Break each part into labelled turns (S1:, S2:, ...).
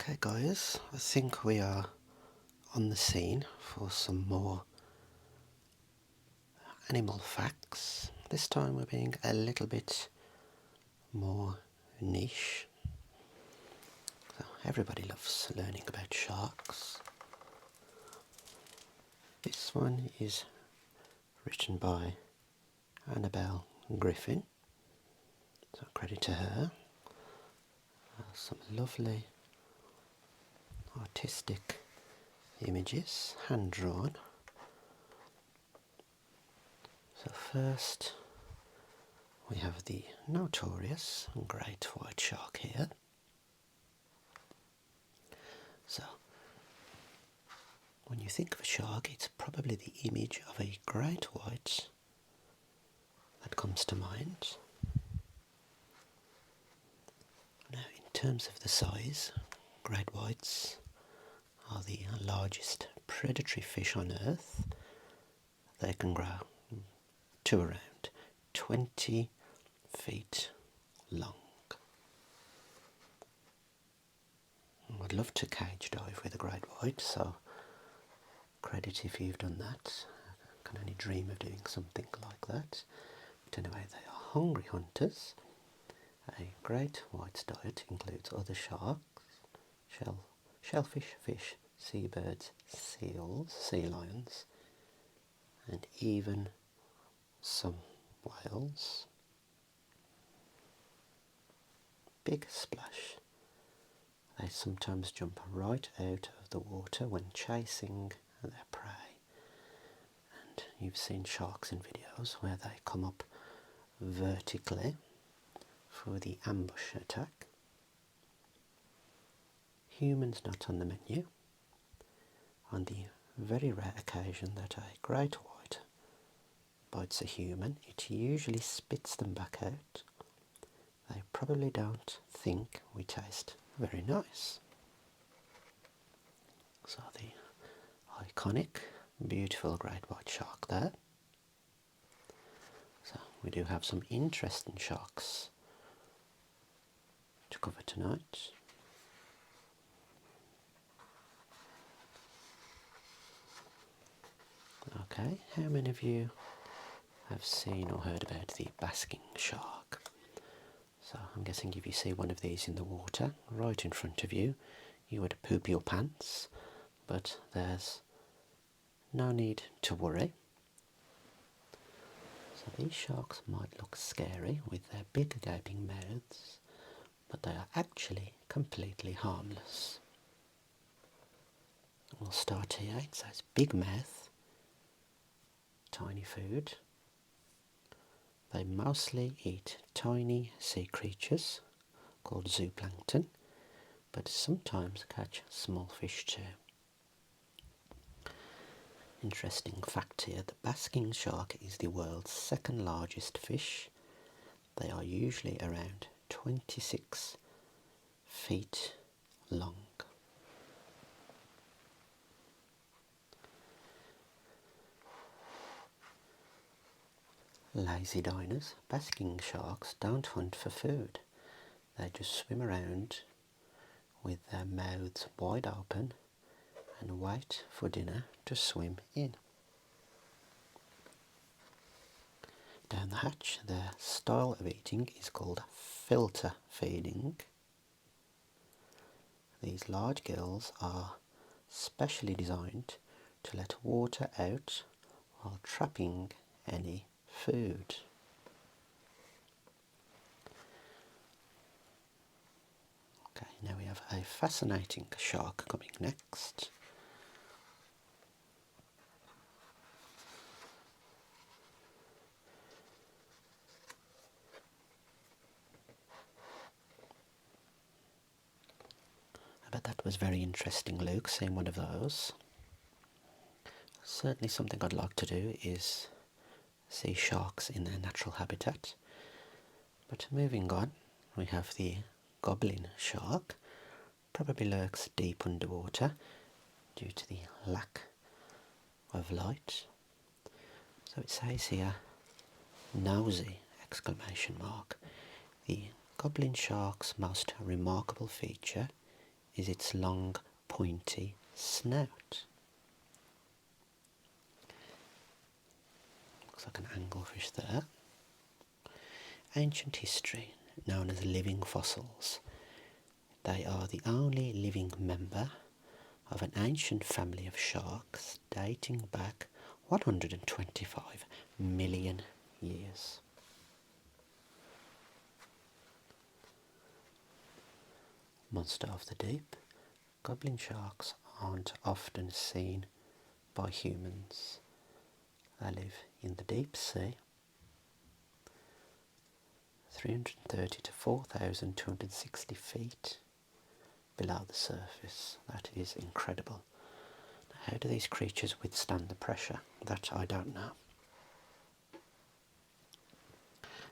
S1: Okay guys, I think we are on the scene for some more animal facts. This time we're being a little bit more niche. So everybody loves learning about sharks. This one is written by Annabel Griffin, so credit to her. Some lovely artistic images, hand drawn. So first we have the notorious great white shark here. So when you think of a shark, it's probably the image of a great white that comes to mind. Now in terms of the size, great whites are the largest predatory fish on earth. They can grow to around 20 feet long. I'd love to cage dive with a great white, so credit if you've done that. I can only dream of doing something like that. But anyway, they are hungry hunters. A great white's diet includes other sharks, shellfish, fish, seabirds, seals, sea lions, and even some whales. Big splash. They sometimes jump right out of the water when chasing their prey. And you've seen sharks in videos where they come up vertically for the ambush attack. Humans not on the menu. On the very rare occasion that a great white bites a human, it usually spits them back out. They probably don't think we taste very nice. So the iconic, beautiful great white shark there. So we do have some interesting sharks to cover tonight. Okay, how many of you have seen or heard about the Basking Shark? So I'm guessing if you see one of these in the water right in front of you, you would poop your pants, but there's no need to worry. So these sharks might look scary with their big gaping mouths, but they are actually completely harmless. We'll start here. It says big mouth, tiny food. They mostly eat tiny sea creatures called zooplankton, but sometimes catch small fish too. Interesting fact here, the basking shark is the world's second largest fish. They are usually around 26 feet long. Lazy diners, basking sharks don't hunt for food. They just swim around with their mouths wide open and wait for dinner to swim in. Down the hatch, their style of eating is called filter feeding. These large gills are specially designed to let water out while trapping any food. Okay, now we have a fascinating shark coming next. I bet that was very interesting, Luke, seeing one of those. Certainly something I'd like to do is see sharks in their natural habitat. But moving on, we have the Goblin Shark. Probably lurks deep underwater due to the lack of light. So it says here, nosy, exclamation mark. The Goblin Shark's most remarkable feature is its long, pointy snout. Looks like an anglefish there. Ancient history, known as living fossils. They are the only living member of an ancient family of sharks dating back 125 million years. Monster of the deep. Goblin sharks aren't often seen by humans. They live in the deep sea, 330 to 4,260 feet below the surface. That is incredible. How do these creatures withstand the pressure? That I don't know.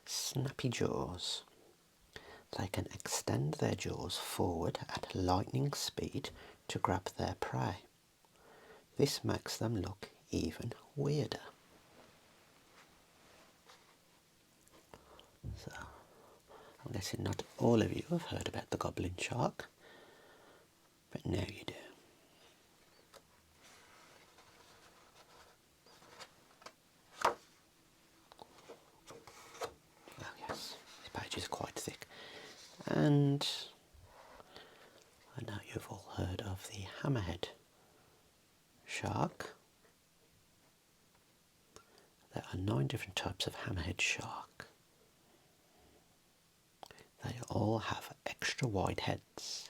S1: Snappy jaws. They can extend their jaws forward at lightning speed to grab their prey. This makes them look even weirder. So, I'm guessing not all of you have heard about the Goblin Shark, but now you do. Oh yes, this page is quite thick. And I know you've all heard of the Hammerhead Shark. There are 9 different types of Hammerhead Shark. They all have extra wide heads.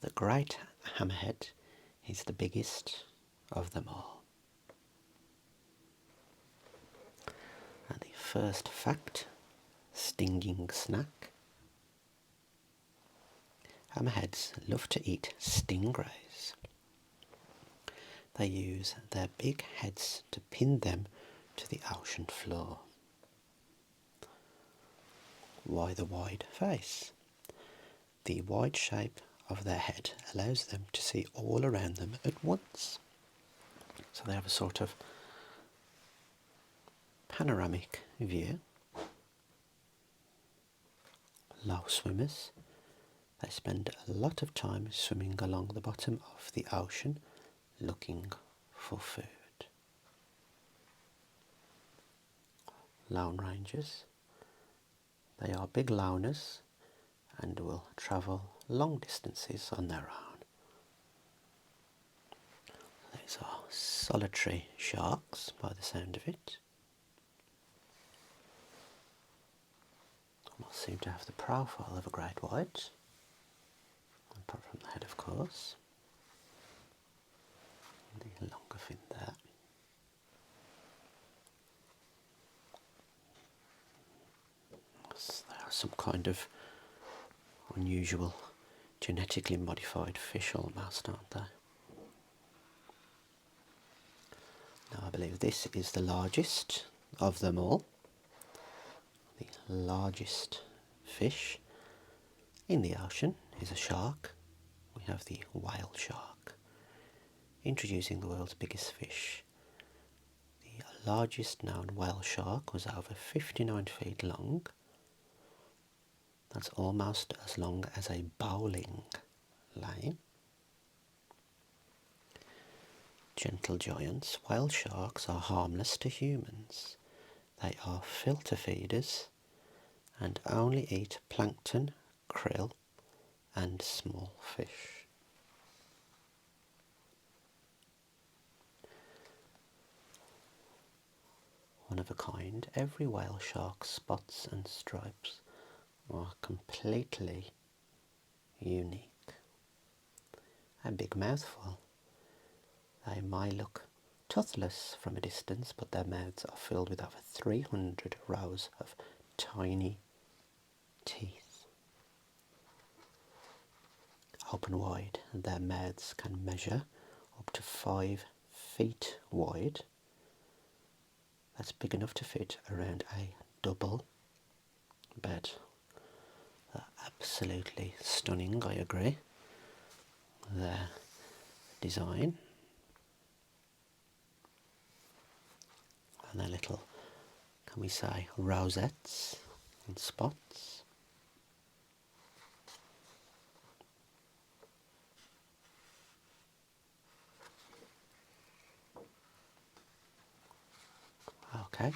S1: The great hammerhead is the biggest of them all. And the first fact, stinging snack. Hammerheads love to eat stingrays. They use their big heads to pin them to the ocean floor. Why the wide face? The wide shape of their head allows them to see all around them at once. So they have a sort of panoramic view. Low swimmers. They spend a lot of time swimming along the bottom of the ocean looking for food. Lone rangers. They are big loners and will travel long distances on their own. These are solitary sharks by the sound of it. Will seem to have the profile of a great white, apart from the head of course. And the longer fin there. So they are some kind of unusual genetically modified fish almost, aren't they? Now I believe this is the largest of them all. The largest fish in the ocean is a shark. We have the whale shark. Introducing the world's biggest fish. The largest known whale shark was over 59 feet long. That's almost as long as a bowling lane. Gentle giants, whale sharks are harmless to humans. They are filter feeders and only eat plankton, krill and small fish. One of a kind, every whale shark's spots and stripes are completely unique. A big mouthful. They may look toothless from a distance, but their mouths are filled with over 300 rows of tiny teeth. Open wide, their mouths can measure up to 5 feet wide. That's big enough to fit around a double bed. They're absolutely stunning, I agree. Their design and their little, can we say, rosettes and spots. Okay.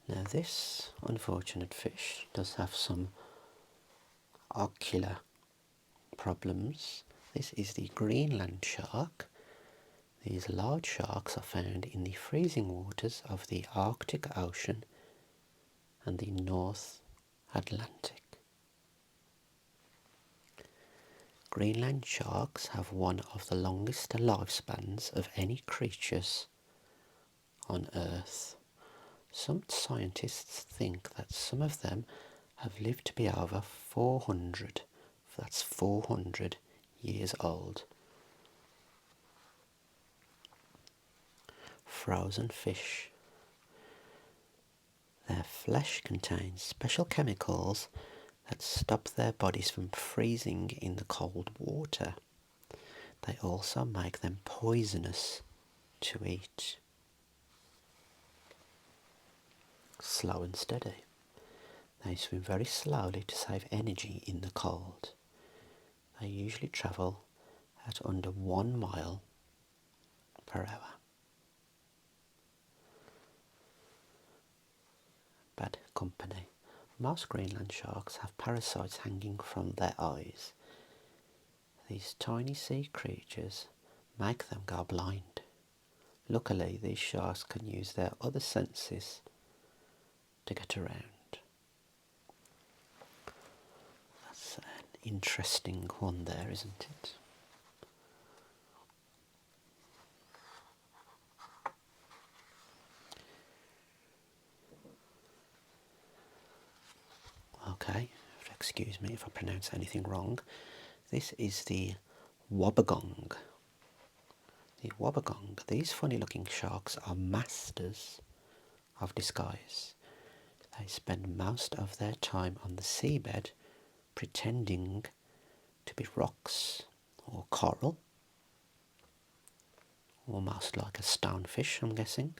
S1: Now this unfortunate fish does have some ocular problems. This is the Greenland shark. These large sharks are found in the freezing waters of the Arctic Ocean and the North Atlantic. Greenland sharks have one of the longest lifespans of any creatures on Earth. Some scientists think that some of them have lived to be over 400, that's 400 years old. Frozen fish. Their flesh contains special chemicals that stop their bodies from freezing in the cold water. They also make them poisonous to eat. Slow and steady. They swim very slowly to save energy in the cold. They usually travel at under 1 mile per hour. Bad company. Most Greenland sharks have parasites hanging from their eyes. These tiny sea creatures make them go blind. Luckily, these sharks can use their other senses to get around. That's an interesting one there, isn't it? Okay, excuse me if I pronounce anything wrong. This is the wobbegong. The wobbegong. These funny looking sharks are masters of disguise. They spend most of their time on the seabed pretending to be rocks or coral, almost like a stonefish, I'm guessing.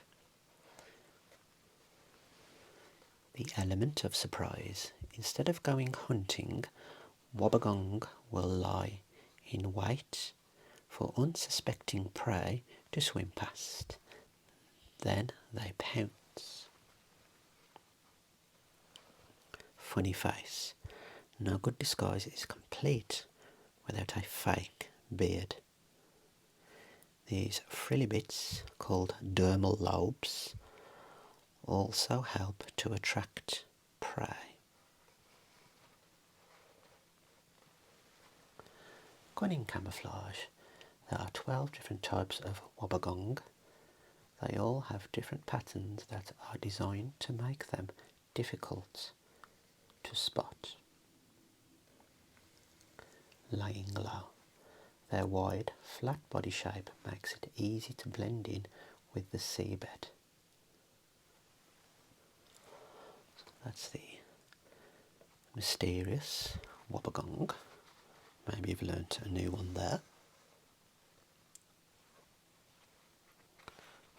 S1: The element of surprise. Instead of going hunting, wobbegong will lie in wait for unsuspecting prey to swim past. Then they pounce. Funny face. No good disguise is complete without a fake beard. These frilly bits, called dermal lobes, also help to attract prey. Cunning camouflage. There are 12 different types of wobbegong. They all have different patterns that are designed to make them difficult to spot. Laying low. Their wide, flat body shape makes it easy to blend in with the seabed. That's the mysterious wobbegong. Maybe you've learnt a new one there.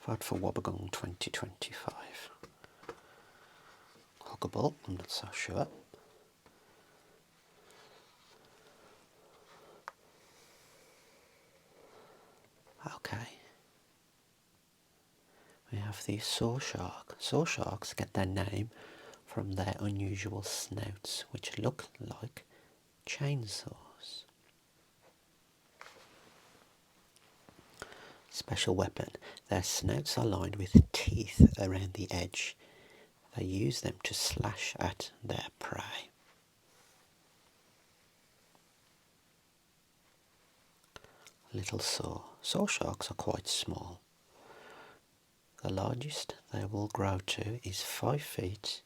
S1: Vote for wobbegong 2025. Huggable, I'm not so sure. Okay. We have the saw shark. Saw sharks get their name from their unusual snouts, which look like chainsaws. Special weapon. Their snouts are lined with teeth around the edge. They use them to slash at their prey. Little saw. Saw sharks are quite small. The largest they will grow to is 5 feet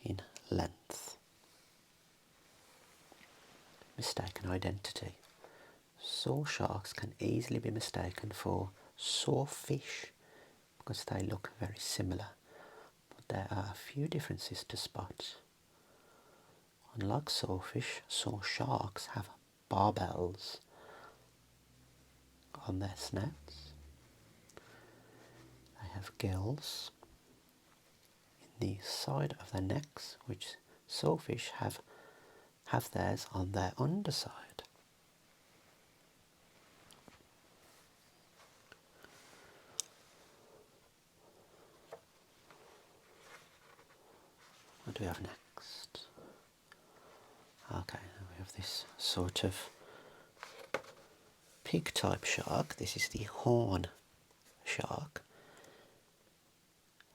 S1: in length. Mistaken identity. Saw sharks can easily be mistaken for sawfish because they look very similar, but there are a few differences to spot. Unlike sawfish, saw sharks have barbels on their snouts. They have gills in the side of their necks, which sawfish have theirs on their underside. do we have next? Okay, we have this sort of pig type shark. This is the horn shark.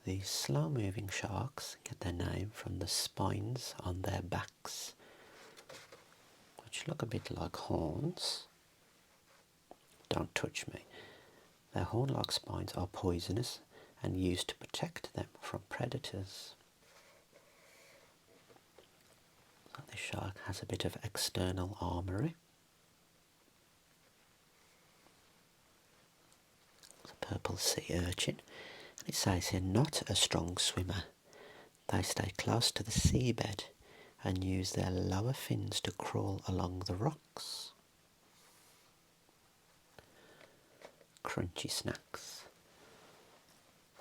S1: These slow moving sharks get their name from the spines on their backs, which look a bit like horns. Don't touch me. Their horn-like spines are poisonous and used to protect them from predators. So this shark has a bit of external armoury. It's a purple sea urchin. And it says here, not a strong swimmer. They stay close to the seabed and use their lower fins to crawl along the rocks. Crunchy snacks.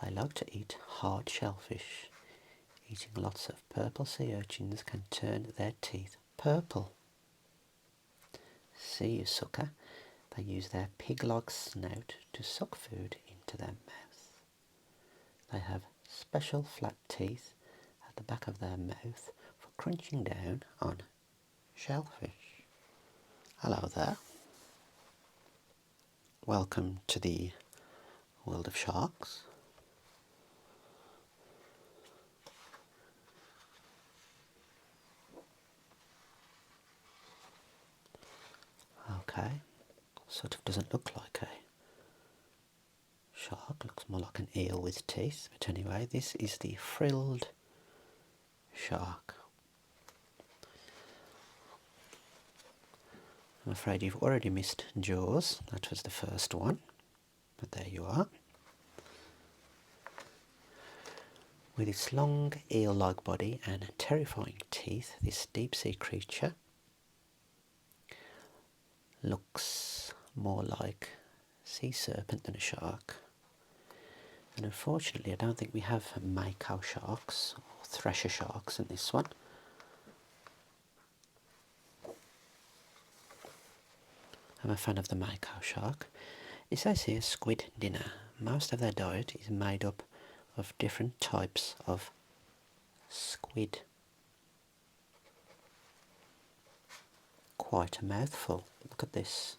S1: They like to eat hard shellfish. Eating lots of purple sea urchins can turn their teeth purple. See you, sucker. They use their pig-like snout to suck food into their mouth. They have special flat teeth at the back of their mouth for crunching down on shellfish. Hello there. Welcome to the world of sharks. Okay, sort of doesn't look like a shark, looks more like an eel with teeth, but anyway, this is the Frilled Shark. I'm afraid you've already missed Jaws, that was the first one, but there you are. With its long eel-like body and terrifying teeth, this deep-sea creature looks more like a sea serpent than a shark. And unfortunately, I don't think we have mako sharks or thresher sharks in this one. I'm a fan of the mako shark. It says here squid dinner. Most of their diet is made up of different types of squid. Quite a mouthful. Look at this.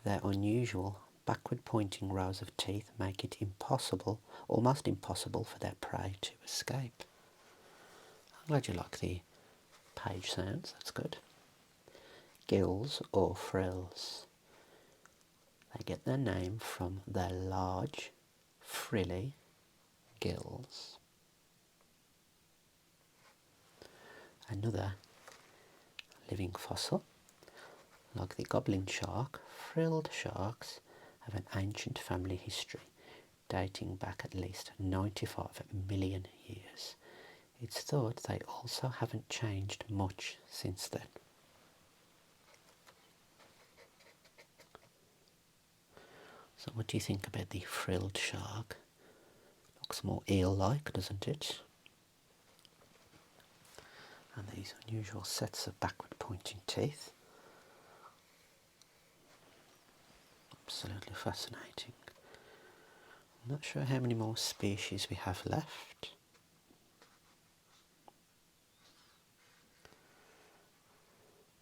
S1: Their unusual backward pointing rows of teeth make it impossible, almost impossible for their prey to escape. I'm glad you like the page sounds, that's good. Gills or frills. They get their name from their large, frilly gills. Another living fossil. Like the Goblin Shark, frilled sharks have an ancient family history dating back at least 95 million years. It's thought they also haven't changed much since then. So what do you think about the frilled shark? Looks more eel-like, doesn't it? And these unusual sets of backward pointing teeth. Absolutely fascinating. I'm not sure how many more species we have left.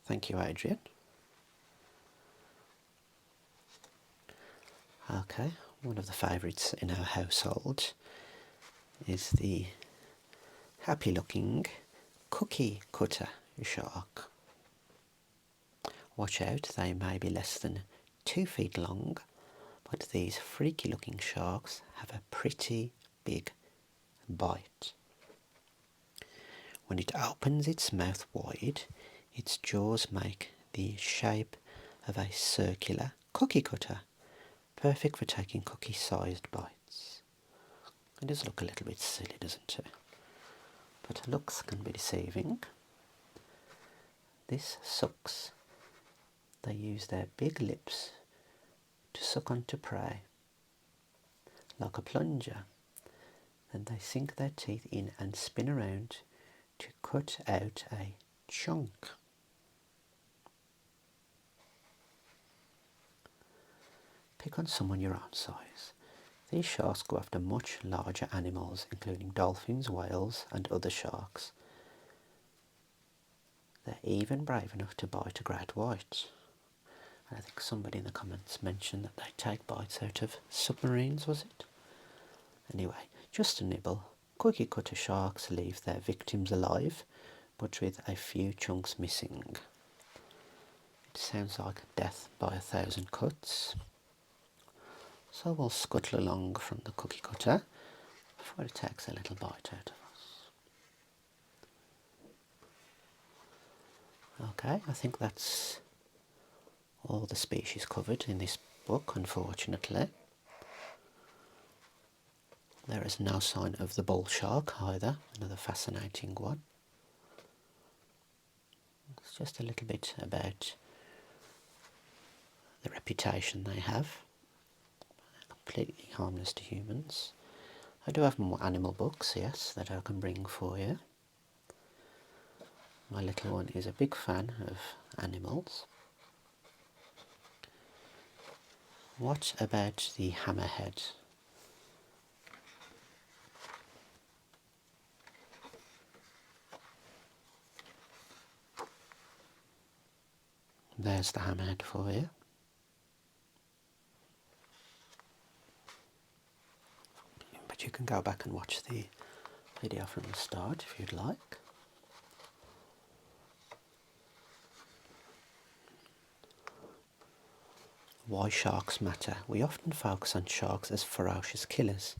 S1: Thank you, Adrian. Okay, one of the favourites in our household is the happy looking cookie cutter shark. Watch out, they may be less than 2 feet long, but these freaky looking sharks have a pretty big bite. When it opens its mouth wide, its jaws make the shape of a circular cookie cutter, perfect for taking cookie-sized bites. It does look a little bit silly, doesn't it? But looks can be deceiving. This sucks. They use their big lips to suck onto prey, like a plunger. Then they sink their teeth in and spin around to cut out a chunk. Pick on someone your own size. These sharks go after much larger animals, including dolphins, whales and other sharks. They're even brave enough to bite a great white. And I think somebody in the comments mentioned that they take bites out of submarines, was it? Anyway, just a nibble. Cookie cutter sharks leave their victims alive, but with a few chunks missing. It sounds like death by 1,000 cuts. So we'll scuttle along from the cookie cutter before it takes a little bite out of us. Okay, I think that's all the species covered in this book, unfortunately. There is no sign of the bull shark either, another fascinating one. It's just a little bit about the reputation they have. They're completely harmless to humans. I do have more animal books, yes, that I can bring for you. My little one is a big fan of animals. What about the hammerhead? There's the hammerhead for you. But you can go back and watch the video from the start if you'd like. Why sharks matter. We often focus on sharks as ferocious killers,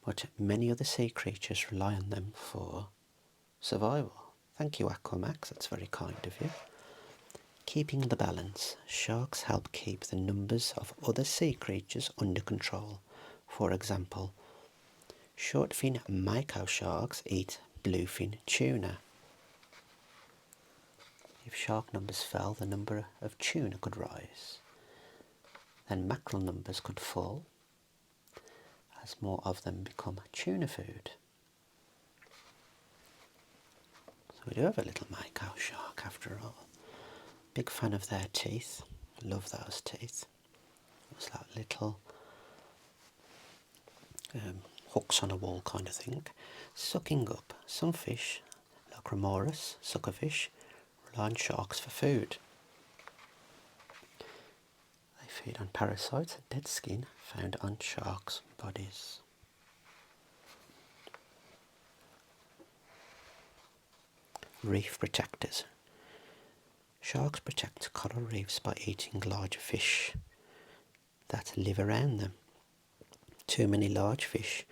S1: but many other sea creatures rely on them for survival. Thank you, Aquamax, that's very kind of you. Keeping the balance. Sharks help keep the numbers of other sea creatures under control. For example, shortfin mako sharks eat bluefin tuna. If shark numbers fell, the number of tuna could rise. Then mackerel numbers could fall as more of them become tuna food. So we do have a little mako shark after all. Big fan of their teeth. Love those teeth. It's like little hooks on a wall kind of thing. Sucking up. Some fish, like Remorus, suckerfish, rely on sharks for food. They feed on parasites and dead skin found on sharks' bodies. Reef protectors. Sharks protect coral reefs by eating larger fish that live around them. Too many large fish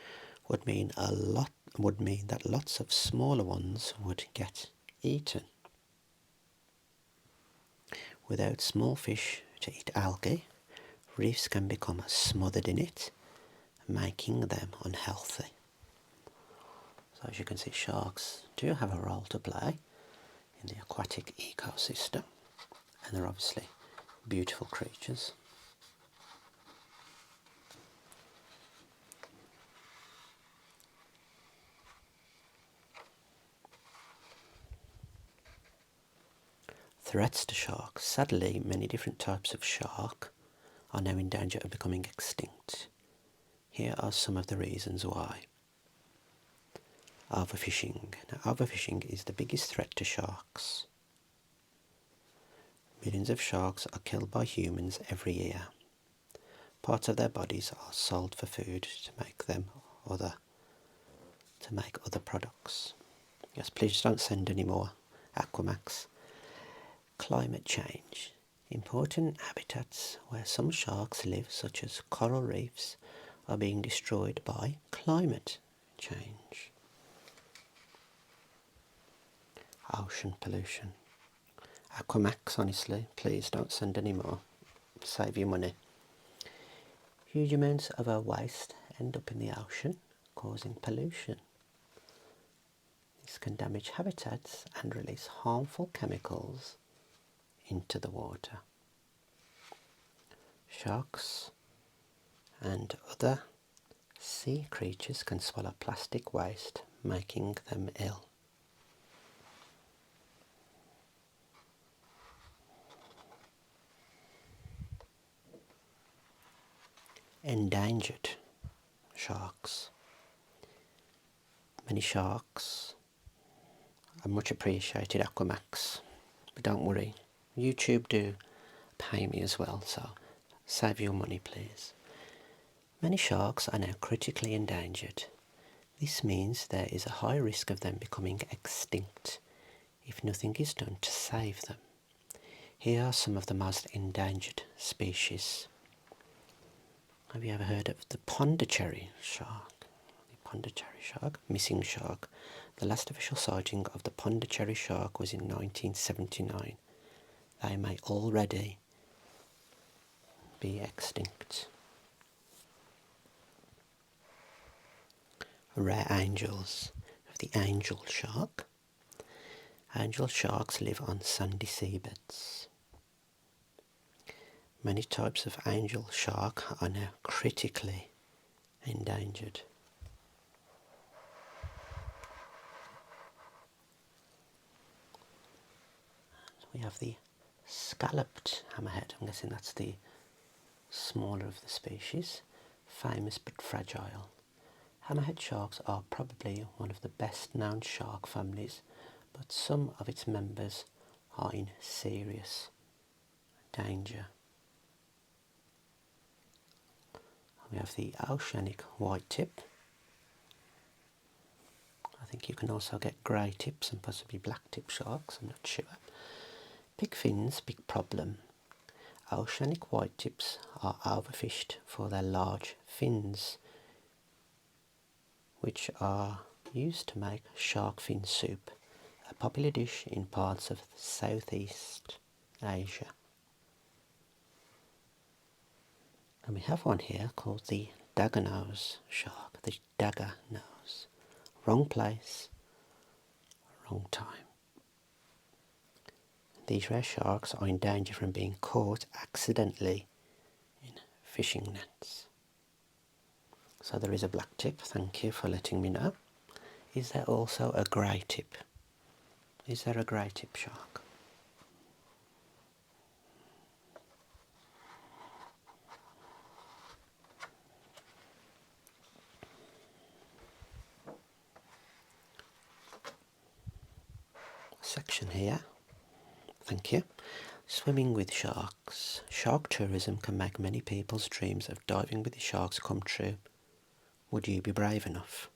S1: would mean that lots of smaller ones would get eaten. Without small fish to eat algae, reefs can become smothered in it, making them unhealthy. So as you can see, sharks do have a role to play in the aquatic ecosystem, and they're obviously beautiful creatures. Threats to sharks. Sadly, many different types of shark are now in danger of becoming extinct. Here are some of the reasons why. Overfishing. Now, overfishing is the biggest threat to sharks. Millions of sharks are killed by humans every year. Parts of their bodies are sold for food to make other products. Yes, please don't send any more, Aquamax. Climate change. Important habitats where some sharks live, such as coral reefs, are being destroyed by climate change. Ocean pollution. Aquamax, honestly, please don't send any more. Save your money. Huge amounts of our waste end up in the ocean, causing pollution. This can damage habitats and release harmful chemicals into the water. Sharks and other sea creatures can swallow plastic waste, making them ill. Endangered. sharks. Many sharks are much appreciated Aquamax, but don't worry, YouTube do pay me as well, so save your money please. Many sharks are now critically endangered. This means there is a high risk of them becoming extinct if nothing is done to save them. Here are some of the most endangered species. Have you ever heard of the Pondicherry shark? The Pondicherry shark, missing shark. The last official sighting of the Pondicherry shark was in 1979. They may already be extinct. Rare angels of the angel shark. Angel sharks live on sandy seabeds. Many types of angel shark are now critically endangered. We have the scalloped hammerhead. I'm guessing that's the smaller of the species. Famous but fragile. Hammerhead sharks are probably one of the best known shark families, but some of its members are in serious danger. We have the oceanic white tip. I think you can also get grey tips and possibly black tip sharks, I'm not sure. Big fins, big problem. Oceanic white tips are overfished for their large fins, which are used to make shark fin soup, a popular dish in parts of Southeast Asia. And we have one here called the dagger nose shark, the dagger nose. Wrong place, wrong time. These rare sharks are in danger from being caught accidentally in fishing nets. So there is a black tip, thank you for letting me know. Is there also a grey tip? Is there a grey tip shark? Section here, thank you. Swimming with sharks. Shark tourism can make many people's dreams of diving with the sharks come true. Would you be brave enough?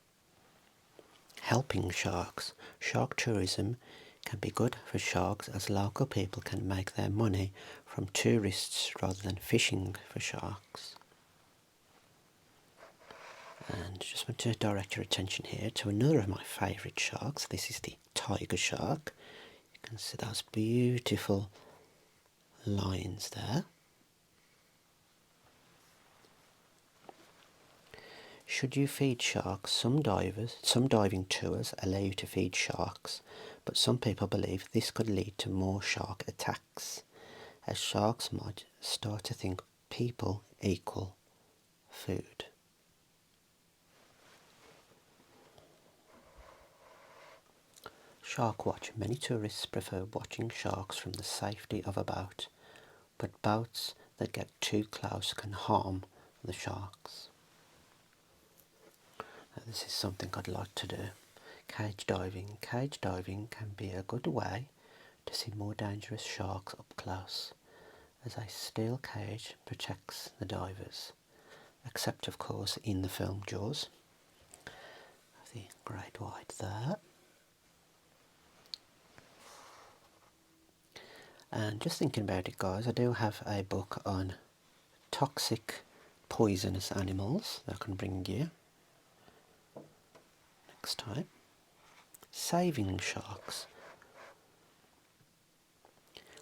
S1: Helping sharks. Shark tourism can be good for sharks as local people can make their money from tourists rather than fishing for sharks. And just want to direct your attention here to another of my favourite sharks. This is the tiger shark. You can see those beautiful lines there. Should you feed sharks? Some diving tours allow you to feed sharks, but some people believe this could lead to more shark attacks, as sharks might start to think people equal food. Shark watch. Many tourists prefer watching sharks from the safety of a boat, but boats that get too close can harm the sharks. Now, this is something I'd like to do. Cage diving. Cage diving can be a good way to see more dangerous sharks up close, as a steel cage protects the divers, except of course in the film Jaws. The great white there. And just thinking about it, guys, I do have a book on toxic, poisonous animals that I can bring you next time. Saving sharks.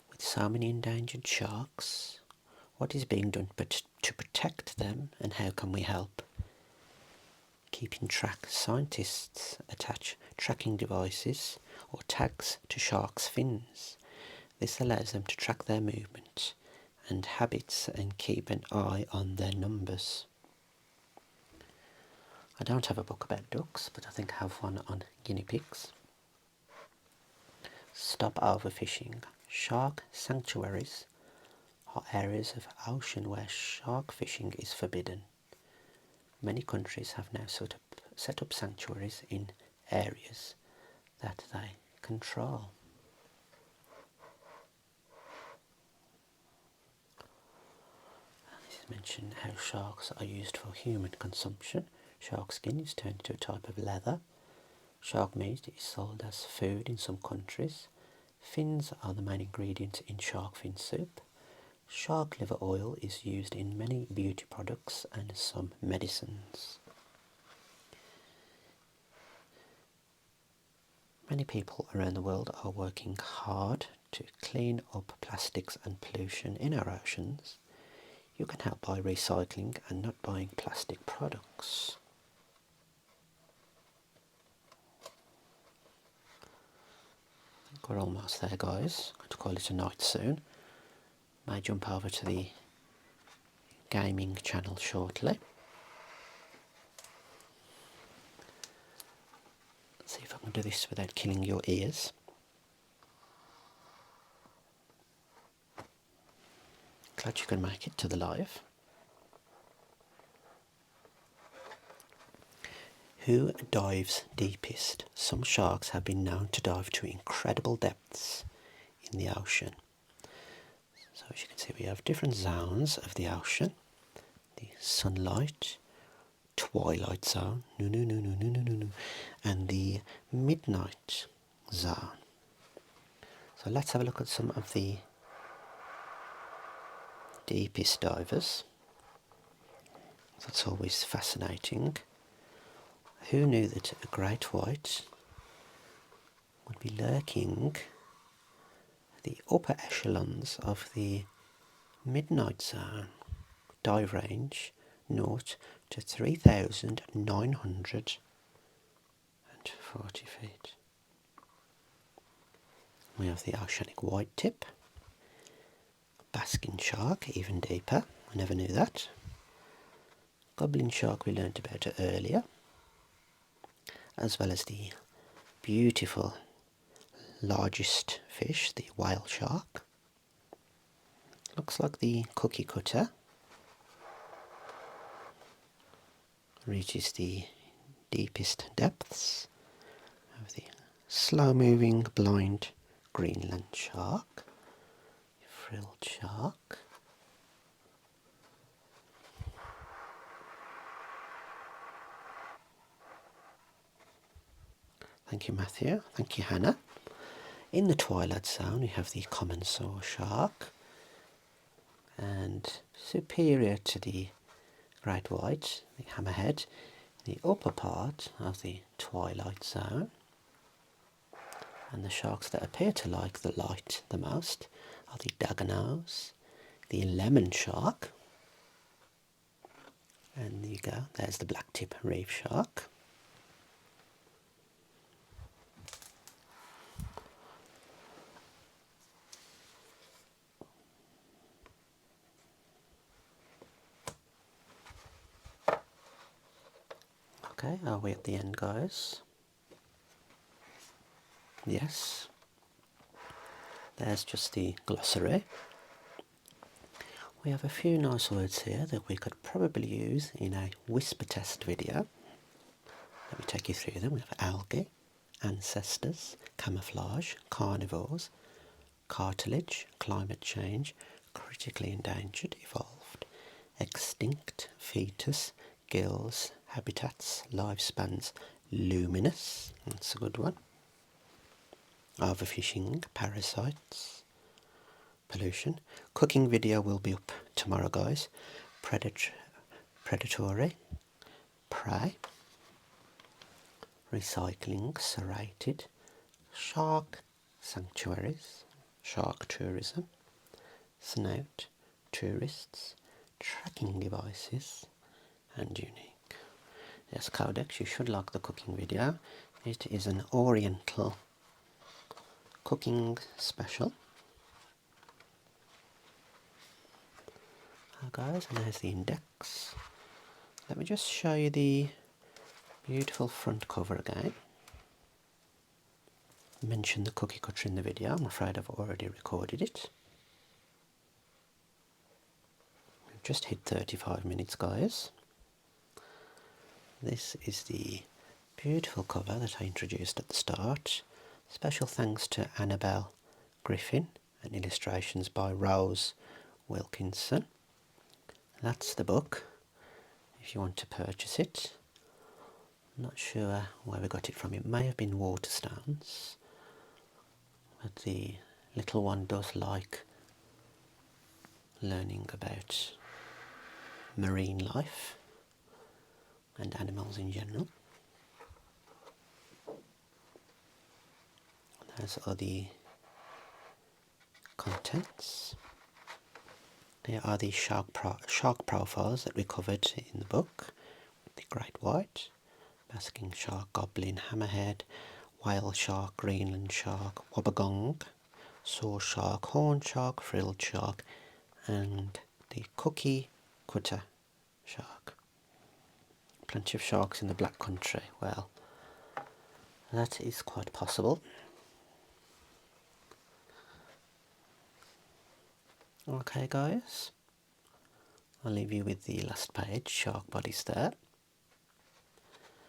S1: With so many endangered sharks, what is being done to protect them, and how can we help? Keeping track. Scientists attach tracking devices or tags to sharks' fins. This allows them to track their movement and habits and keep an eye on their numbers. I don't have a book about ducks, but I think I have one on guinea pigs. Stop overfishing. Shark sanctuaries are areas of ocean where shark fishing is forbidden. many countries have now set up sanctuaries in areas that they control. This is mentioned how sharks are used for human consumption. Shark skin is turned into a type of leather. Shark meat is sold as food in some countries. Fins are the main ingredient in shark fin soup. Shark liver oil is used in many beauty products and some medicines. Many people around the world are working hard to clean up plastics and pollution in our oceans. You can help by recycling and not buying plastic products. I think we're almost there, guys. Going to call it a night soon. May jump over to the gaming channel shortly. Let's see if I can do this without killing your ears. Glad you can make it to the live. Who dives deepest? Some sharks have been known to dive to incredible depths in the ocean. So as you can see, we have different zones of the ocean. The sunlight, twilight zone, and the midnight zone. So let's have a look at some of the deepest divers. That's always fascinating. Who knew that a great white would be lurking at the upper echelons of the midnight zone? Dive range 0 to 3,940 feet. We have the oceanic white tip. Basking Shark, even deeper. I never knew that. Goblin Shark we learnt about it earlier. As well as the beautiful largest fish, the whale shark. Looks like the cookie cutter reaches the deepest depths of the slow-moving blind Greenland Shark, Frilled Shark. Thank you, Matthew. Thank you, Hannah. In the twilight zone, we have the common saw shark, and superior to the great white, the hammerhead, the upper part of the twilight zone. And the sharks that appear to like the light the most are the dagger-nose, the lemon shark, and there you go, there's the black-tip reef shark. Okay, are we at the end, guys? Yes. There's just the glossary. We have a few nice words here that we could probably use in a whisper test video. Let me take you through them. We have algae, ancestors, camouflage, carnivores, cartilage, climate change, critically endangered, evolved, extinct, fetus, gills, habitats, lifespans, luminous, that's a good one, overfishing, parasites, pollution. Cooking video will be up tomorrow, guys. Predatory, prey, recycling, serrated, shark sanctuaries, shark tourism, snout, tourists, tracking devices, and unique. Yes, Codex, you should like the cooking video. It is an oriental cooking special. Guys, and there's the index. Let me just show you the beautiful front cover again. I mentioned the cookie cutter in the video. I'm afraid I've already recorded it. We've just hit 35 minutes, guys. This is the beautiful cover that I introduced at the start. Special thanks to Annabel Griffin and illustrations by Rose Wilkinson. That's the book, if you want to purchase it. I'm not sure where we got it from. It may have been Waterstones, but the little one does like learning about marine life and animals in general. Those are the contents. There are the shark profiles that we covered in the book. The great white, basking shark, goblin, hammerhead, whale shark, Greenland shark, wobbegong, saw shark, horn shark, frilled shark, and the cookie cutter shark. Plenty of sharks in the Black Country. Well, that is quite possible. Okay guys, I'll leave you with the last page, shark bodies there.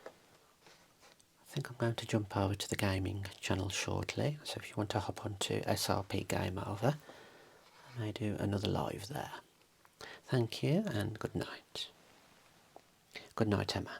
S1: I think I'm going to jump over to the gaming channel shortly, so if you want to hop onto SRP Game Over, I may do another live there. Thank you and good night. Good night, Emma.